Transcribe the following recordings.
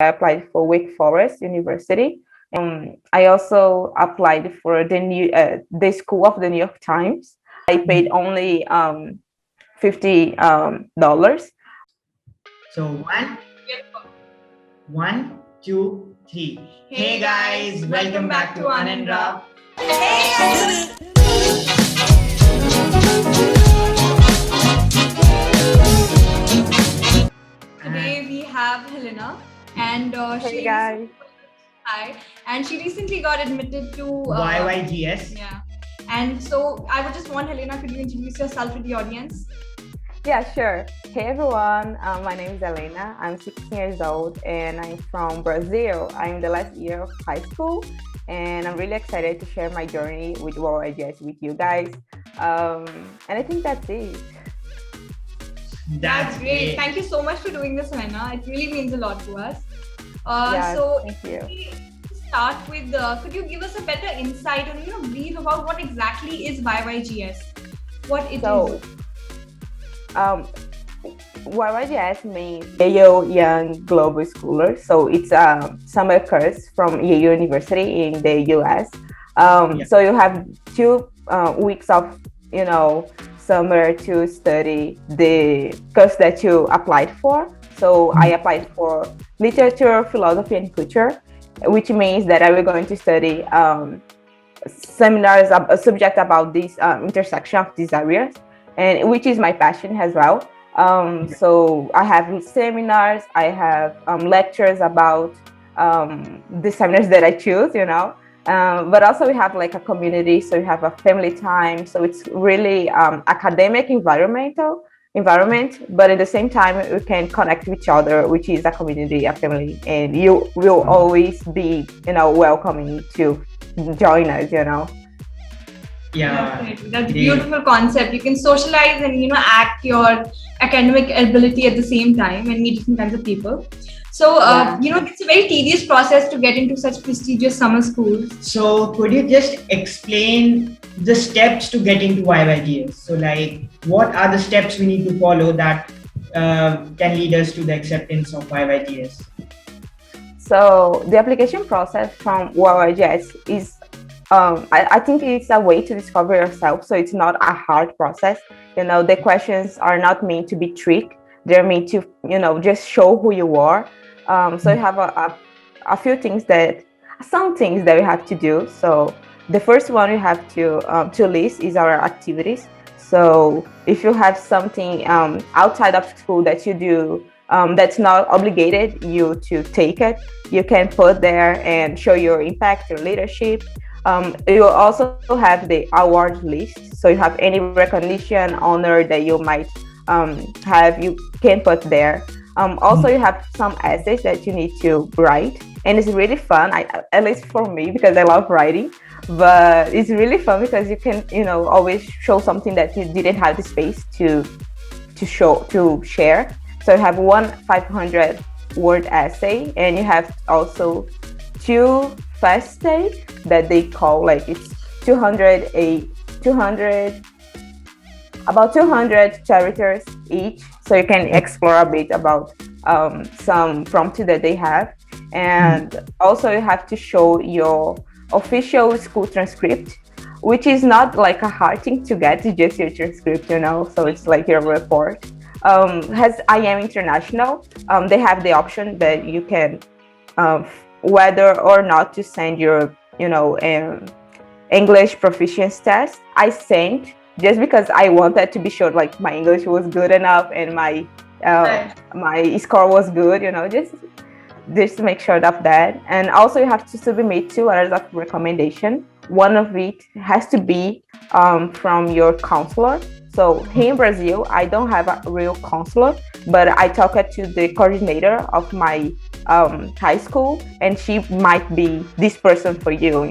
I applied for Wake Forest University. I also applied for the School of the New York Times. I paid only $50. So one, two, three. Hey guys, welcome back to Anandra. Today we have Helena, and Hey guys. hi, and she recently got admitted to YYGS. Yeah, and so I would just want Helena, could you introduce yourself to the audience? Yeah, sure. Hey everyone, my name is Helena. I'm 16 years old and I'm from Brazil. I'm in the last year of high school and I'm really excited to share my journey with YYGS with you guys. And I think that's it. That's great. Thank you so much for doing this, Helena. It really means a lot to us. Yeah, So thank you. to start with, could you give us a better insight and brief about what exactly is YYGS? What it is? YYGS means Yale Young Global Schooler. So it's a summer course from Yale University in the US. So you have 2 weeks of, summer to study the course that you applied for. So I applied for literature, philosophy, and culture, which means that I will going to study seminars, a subject about this intersection of these areas, and which is my passion as well. So I have seminars, I have lectures about the seminars that I choose, but also we have like a community, so we have a family time. So it's really academic environment, but at the same time we can connect with each other, which is a community, a family, and you will always be, welcoming to join us, Yeah, Definitely. That's a beautiful concept. You can socialize and act your academic ability at the same time and meet different kinds of people. So it's a very tedious process to get into such prestigious summer schools. So could you just explain the steps to get into YYGS? So like, what are the steps we need to follow that can lead us to the acceptance of YYGS? So the application process from YYGS is, I think it's a way to discover yourself. So it's not a hard process. The questions are not meant to be trick. They're meant to, just show who you are. So you have a few things some things that we have to do. So the first one we have to list is our activities. So if you have something outside of school that you do, that's not obligated you to take it, you can put there and show your impact, your leadership. You also have the award list. So you have any recognition, honor that you might have, you can put there. Also, you have some essays that you need to write, and it's really fun. At least for me, because I love writing. But it's really fun because you can, always show something that you didn't have the space to share. So you have one 500-word essay, and you have also 2 fast essays that they call, like, it's 200 about 200 chapters each, so you can explore a bit about some prompts that they have. And also you have to show your official school transcript, which is not like a hard thing to get, it's just your transcript, so it's like your report. As I am international, they have the option that you can whether or not to send your English proficiency test. I sent just because I wanted to be sure like my English was good enough and my score was good, just to make sure of that. And also you have to submit 2 letters of recommendation. One of it has to be from your counselor. So here in Brazil, I don't have a real counselor, but I talked to the coordinator of my high school, and she might be this person for you,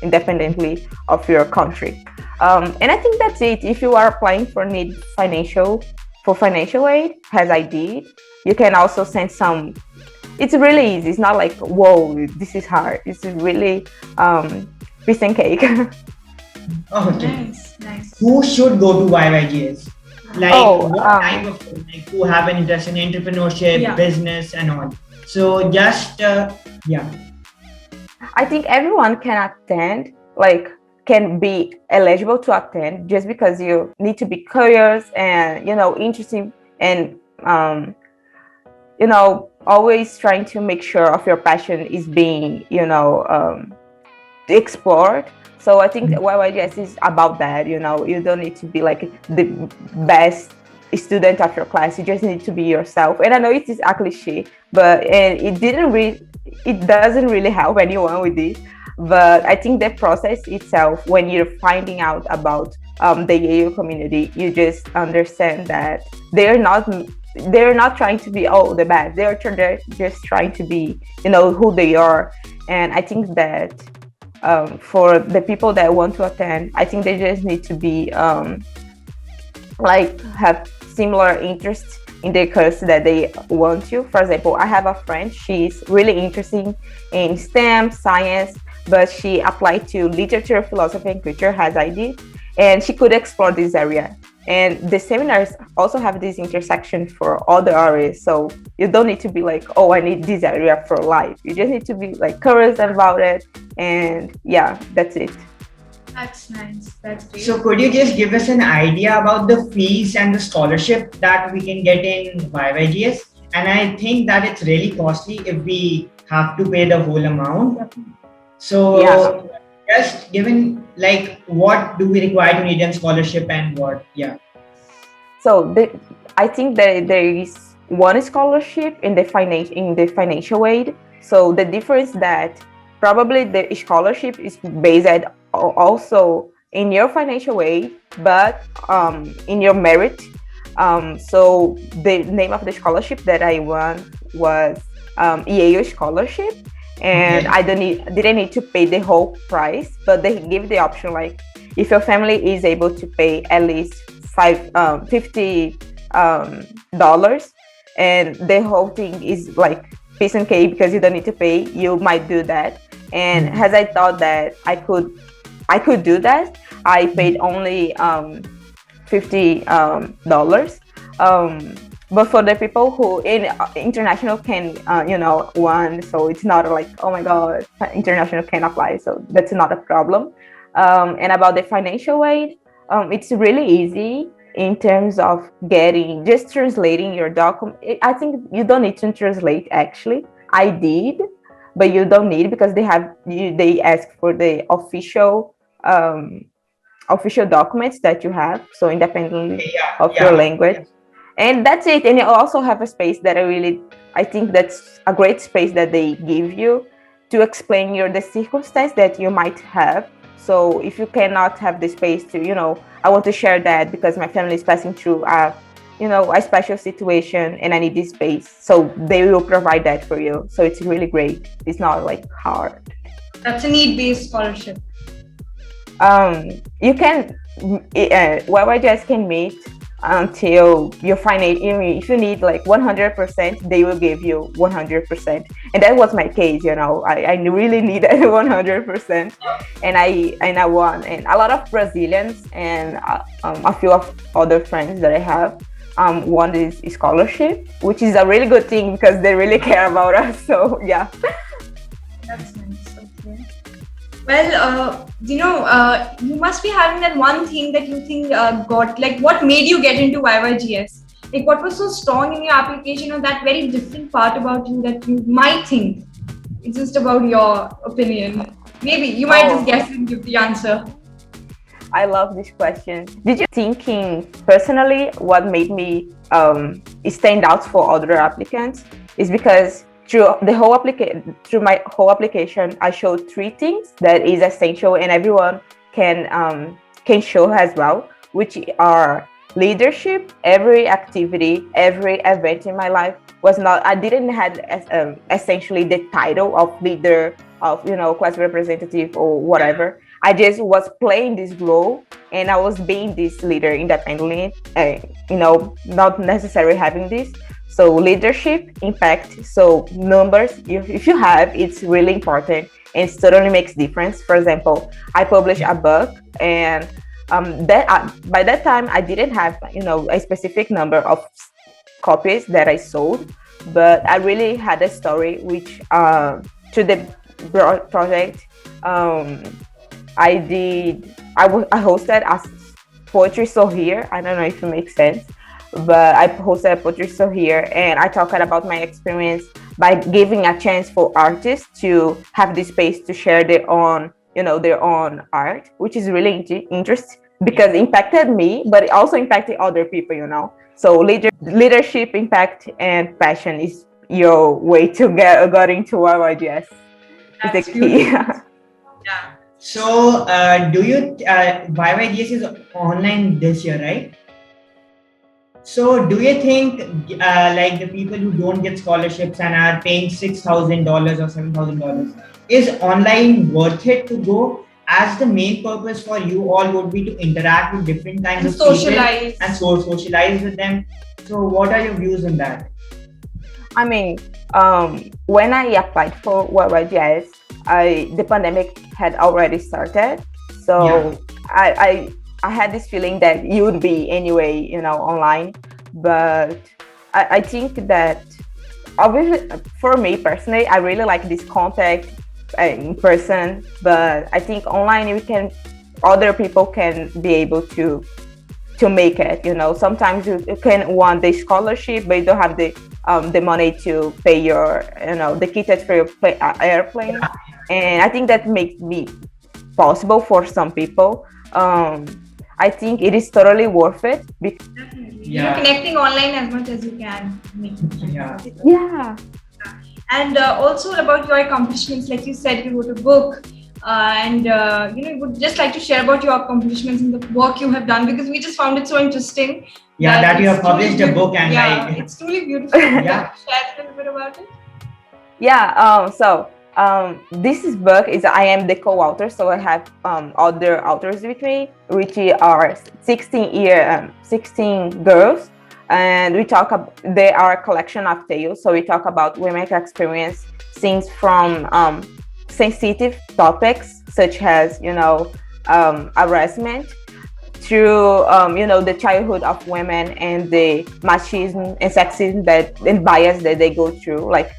independently of your country. And I think that's it. If you are applying for financial aid, as I did, you can also send some. It's really easy. It's not like, whoa, this is hard. It's really piece and cake. Okay. Nice. Who should go to YYGS? Like what type of, like, who have an interest in entrepreneurship, business, and all? So just yeah. I think everyone can attend, like can be eligible to attend just because you need to be curious and interesting and always trying to make sure of your passion is being explored. So I think YYGS is about that. You don't need to be like the best student of your class. You just need to be yourself. And I know it is a cliche, but and it doesn't really help anyone with this. But I think the process itself, when you're finding out about the Yale community, you just understand that they're not trying to be the bad. They're just trying to be who they are. And I think that for the people that want to attend, I think they just need to be like have similar interests in the course that they want to. For example, I have a friend, she's really interested in STEM, science, but she applied to literature, philosophy, and culture as I did, and she could explore this area. And the seminars also have this intersection for all the areas. So you don't need to be like, oh, I need this area for life. You just need to be like curious about it. And yeah, that's it. That's nice. That's great. So could you just give us an idea about the fees and the scholarship that we can get in YYGS? And I think that it's really costly if we have to pay the whole amount. So Yeah. just given like what do we require to need in scholarship and what? Yeah. So I think that there is one scholarship in the financial aid. So the difference that probably the scholarship is based also in your financial aid, but in your merit. So the name of the scholarship that I won was Yale scholarship, and I didn't need to pay the whole price, but they give the option like if your family is able to pay at least $50, and the whole thing is like piece and cake because you don't need to pay, you might do that. And as I thought that I could do that, I paid only $50. But for the people who in international can one, so it's not like, oh my god, international can apply, so that's not a problem. And about the financial aid, it's really easy in terms of just translating your document. I think you don't need to translate, actually. I did, but you don't need, because they ask for the official documents that you have, so independently of your language. And that's it. And you also have a space that I think that's a great space that they give you to explain the circumstance that you might have. So if you cannot have the space to, I want to share that because my family is passing through a special situation and I need this space. So they will provide that for you. So it's really great. It's not like hard. That's a need-based scholarship. You can, YYGS can meet until you find it. If you need like 100%, they will give you 100%. And that was my case, I really needed 100%, and I won. And a lot of Brazilians and a few of other friends that I have won this scholarship, which is a really good thing because they really care about us. So yeah. That's nice. Okay. Well, you must be having that one thing that you think what made you get into YYGS? Like, what was so strong in your application, or that very different part about you that you might think it's just about your opinion? Maybe you might just guess and give the answer. I love this question. Did you thinking personally what made me stand out for other applicants is because through my whole application, I showed 3 things that is essential and everyone can show as well, which are leadership. Every activity, every event in my life I didn't have essentially the title of leader, of class representative or whatever. I just was playing this role and I was being this leader independently, not necessarily having this. So leadership, impact, so numbers, if you have, it's really important and it certainly makes difference. For example, I published a book, and by that time I didn't have a specific number of copies that I sold, but I really had a story which to the project. um, I hosted a poetry show here. I don't know if it makes sense, but I hosted a poetry show here, and I talked about my experience by giving a chance for artists to have the space to share their own art, which is really interesting because it impacted me, but it also impacted other people. So leadership, impact, and passion is your way to get into YYGS. Is the That's key. beautiful. Yeah. So, do you YYGS is online this year, right? So, do you think like the people who don't get scholarships and are paying $6,000 or $7,000, is online worth it to go? As the main purpose for you all would be to interact with different kinds And of people socialize. and socialize with them. So, what are your views on that? I mean, when I applied for YYGS, the pandemic had already started, so I had this feeling that you would be anyway, online. But I think that obviously, for me personally, I really like this contact in person. But I think online other people can be able to make it. Sometimes you can want the scholarship, but you don't have the money to pay your the tickets for your airplane, and I think that makes me possible for some people. I think it is totally worth it because Definitely. Yeah. Connecting online as much as you can. yeah. And also about your accomplishments, like you said, you wrote a book, and you would just like to share about your accomplishments and the work you have done, because we just found it so interesting. Yeah, that you have it's truly published a book and yeah, it's truly beautiful. Yeah. Share a little bit about it. Yeah. So this book is I am the co-author, so I have other authors with me, which are 16 girls, and they are a collection of tales. So we talk about women's experience, things from sensitive topics such as harassment, through the childhood of women and the machismo and sexism and bias that they go through. Like,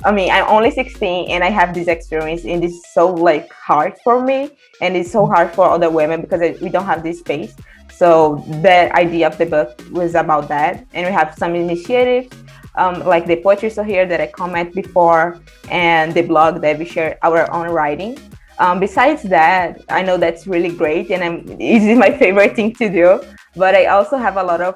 I mean, I'm only 16 and I have this experience, and it's so like hard for me, and it's so hard for other women because we don't have this space. So the idea of the book was about that, and we have some initiatives like the poetry so here that I comment before, and the blog that we share our own writing. Besides that, I know that's really great, and it is my favorite thing to do. But I also have a lot of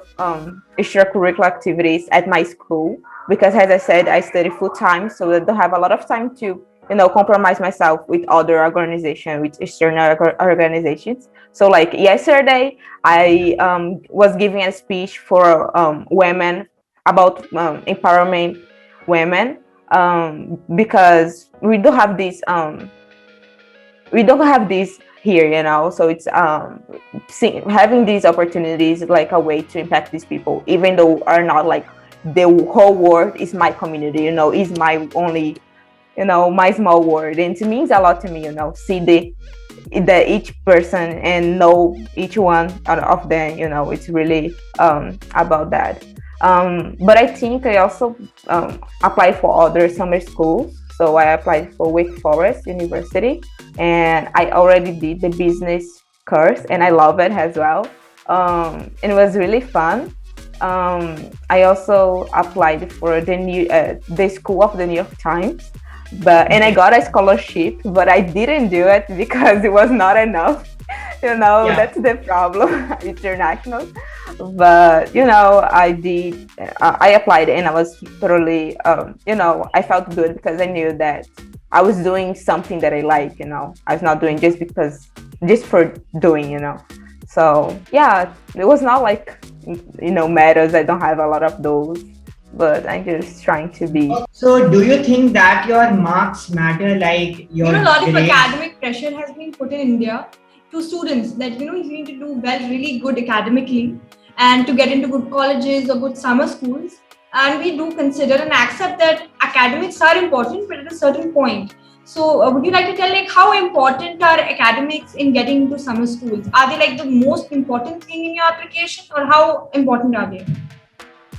extracurricular activities at my school because, as I said, I study full time, so I don't have a lot of time to compromise myself with other organizations, with external organizations. So, like yesterday, I was giving a speech for women about empowering women, because we don't have this. We don't have this here. So it's having these opportunities like a way to impact these people, even though are not like the whole world is my community, is my only, my small world, and it means a lot to me, see the each person and know each one of them. It's really about that. But I think I also applied for other summer schools. So I applied for Wake Forest University, and I already did the business course, and I love it as well. It was really fun. I also applied for the School of the New York Times, and I got a scholarship, but I didn't do it because it was not enough. That's the problem. International. But I did. I applied, and I was totally. I felt good because I knew that I was doing something that I like. I was not doing just for doing. So yeah, it was not like matters. I don't have a lot of those, but I'm just trying to be. So, do you think that your marks matter, like your a lot of grades? academic pressure has been put in India to students that you need to do really good academically and to get into good colleges or good summer schools. And we do consider and accept that academics are important, but at a certain point. So would you like to tell how important are academics in getting into summer schools? Are they the most important thing in your application, or how important are they?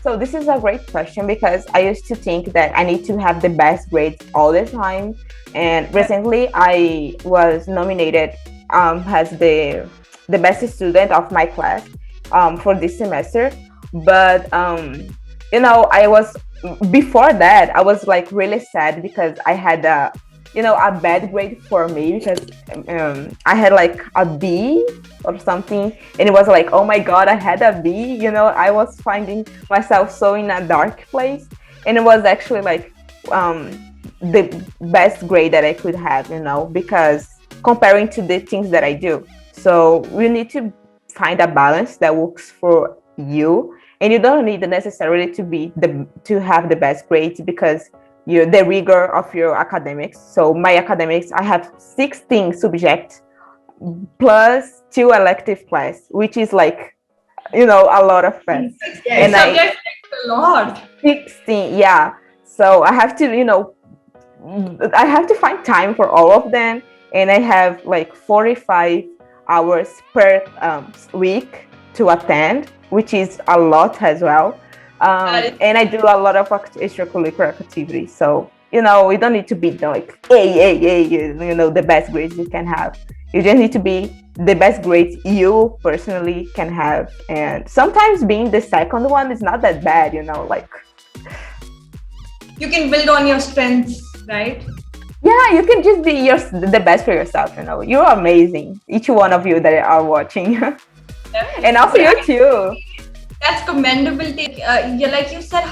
So this is a great question because I used to think that I need to have the best grades all the time. And recently I was nominated as the best student of my class for this semester. But I was before that I was like really sad because I had a bad grade for me because I had like a B or something, and it was like, oh my god, I had a B. I was finding myself so in a dark place, and it was actually like the best grade that I could have, because comparing to the things that I do. So we need to find a balance that works for you, and you don't need necessarily to have the best grades because the rigor of your academics. So my academics, I have 16 subjects plus 2 elective class, which is like a lot of fun. And subjects a lot. 16, yeah. So I have to find time for all of them, and I have like 45 hours per week to attend, which is a lot as well. And I do a lot of extracurricular activities. So, we don't need to be like, the best grades you can have. You just need to be the best grades you personally can have. And sometimes being the second one is not that bad, like. You can build on your strengths, right? Yeah, you can just be the best for yourself, You're amazing. Each one of you that are watching. And also you too. That's commendable. Like you said,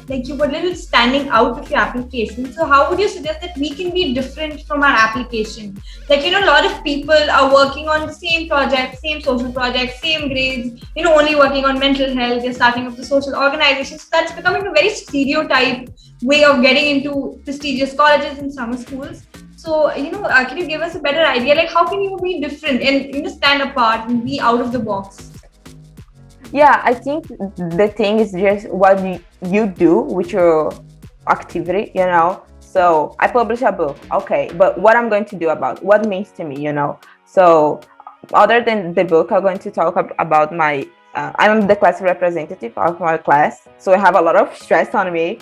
like you were a little standing out of your application. So how would you suggest that we can be different from our application? Like, a lot of people are working on the same project, same social project, same grades, only working on mental health. They're starting up the social organizations. So that's becoming a very stereotype way of getting into prestigious colleges and summer schools. So, can you give us a better idea? Like, how can you be different and, stand apart and be out of the box? Yeah, I think the thing is just what you do with your activity, So I publish a book, okay, but what I'm going to do about what it means to me, So other than the book, I'm going to talk about I'm the class representative of my class, so I have a lot of stress on me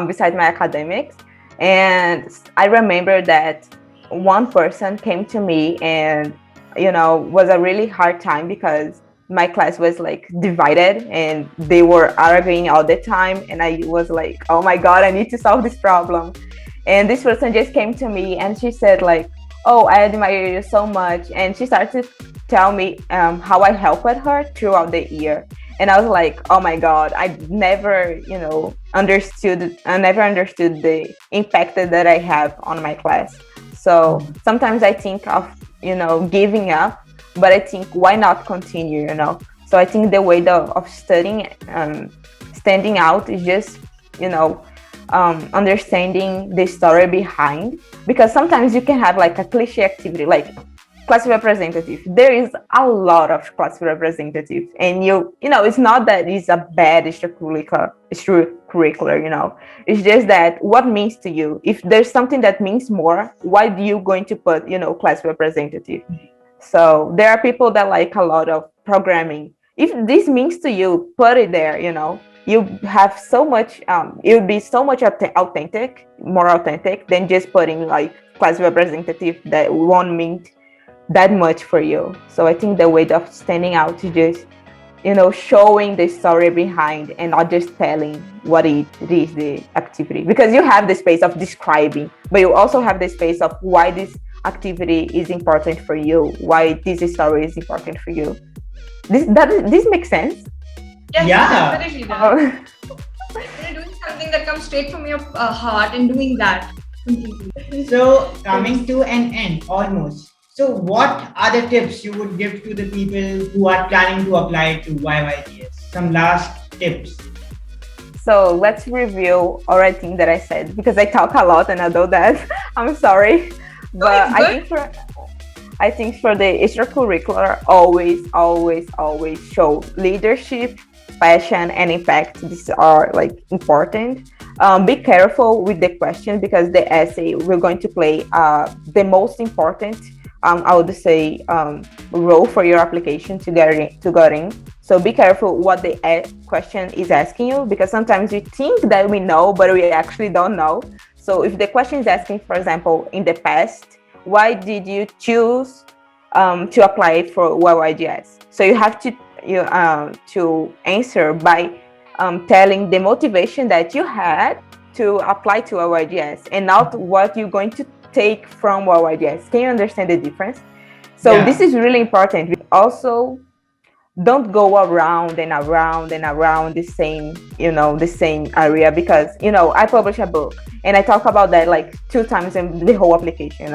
besides my academics. And I remember that one person came to me and, was a really hard time because my class was like divided and they were arguing all the time. And I was like, oh my God, I need to solve this problem. And this person just came to me and she said like, oh, I admire you so much. And she started to tell me how I helped her throughout the year. And I was like, oh my God, I never understood the impact that I have on my class. So sometimes I think of, giving up, but I think why not continue, So I think the way of studying, standing out is just, understanding the story behind, because sometimes you can have like a cliche activity, like class representative. There is a lot of class representative, and it's not that it's a bad extracurricular, It's just that what means to you. If there's something that means more, why do you going to put, class representative? So there are people that like a lot of programming. If this means to you, put it there, You have so much, it would be so much more authentic than just putting like class representative that won't mean that much for you. So I think the way of standing out is just, showing the story behind and not just telling what it is the activity, because you have the space of describing, but you also have the space of why this activity is important for you, why this story is important for you. This makes sense? Yes, yeah, definitely does. You're doing something that comes straight from your heart and doing that completely. So coming to an end almost. So what are the tips you would give to the people who are planning to apply to YYGS? Some last tips. So let's review everything that I said, because I talk a lot and I know that. I'm sorry. But I think for the extracurricular, always show leadership, passion, and impact. These are like important. Be careful with the question, because the essay we're going to play the most important, I would say, role for your application to get in. So be careful what the question is asking you, because sometimes we think that we know, but we actually don't know. So if the question is asking, for example, in the past, why did you choose to apply for YYGS? So you have to answer by telling the motivation that you had to apply to YYGS, and not what you're going to take from YYGS. Can you understand the difference? So this is really important. Also, don't go around and around and around the same, the same area, because, I publish a book and I talk about that like 2 times in the whole application,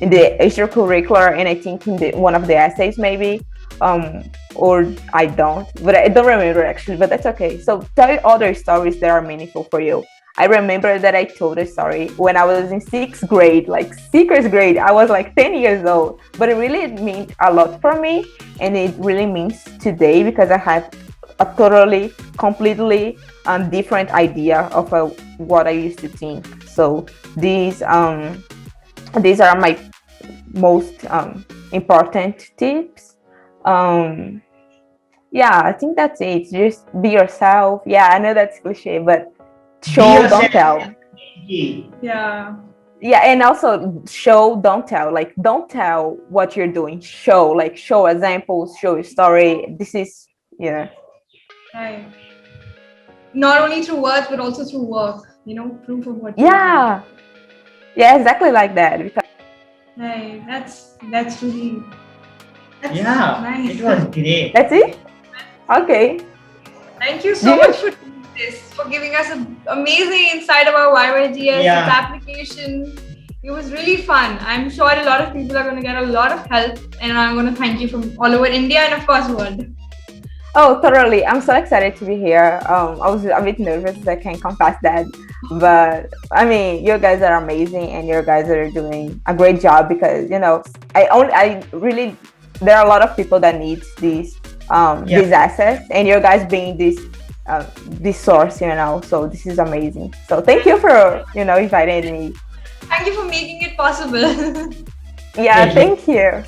in the extracurricular, and I think in one of the essays maybe, or I don't, but I don't remember actually, but that's okay. So tell other stories that are meaningful for you. I remember that I told a story when I was in 6th grade, like 6th grade. I was like 10 years old, but it really meant a lot for me. And it really means today, because I have a totally, completely different idea of what I used to think. So these are my most important tips. Yeah, I think that's it. Just be yourself. Yeah, I know that's cliche, but show, don't tell. Yeah. Yeah, and also show, don't tell. Like, don't tell what you're doing. Show, like, show examples, show your story. This is, Right. Not only through words, but also through work. Proof of what. Yeah. Yeah, exactly like that. Because right. That's really. That's nice. It was great. That's it. Okay. Thank you so much for doing this, for giving us an amazing insight about YYGS, its application. It was really fun. I'm sure a lot of people are going to get a lot of help, and I'm going to thank you from all over India and of course world. Oh, totally. I'm so excited to be here. I was a bit nervous, I can confess that. But I mean, you guys are amazing, and you guys are doing a great job, because, I really, there are a lot of people that need these assets, and you guys being this source, so this is amazing. So thank you for, inviting me. Thank you for making it possible. Yeah, thank you.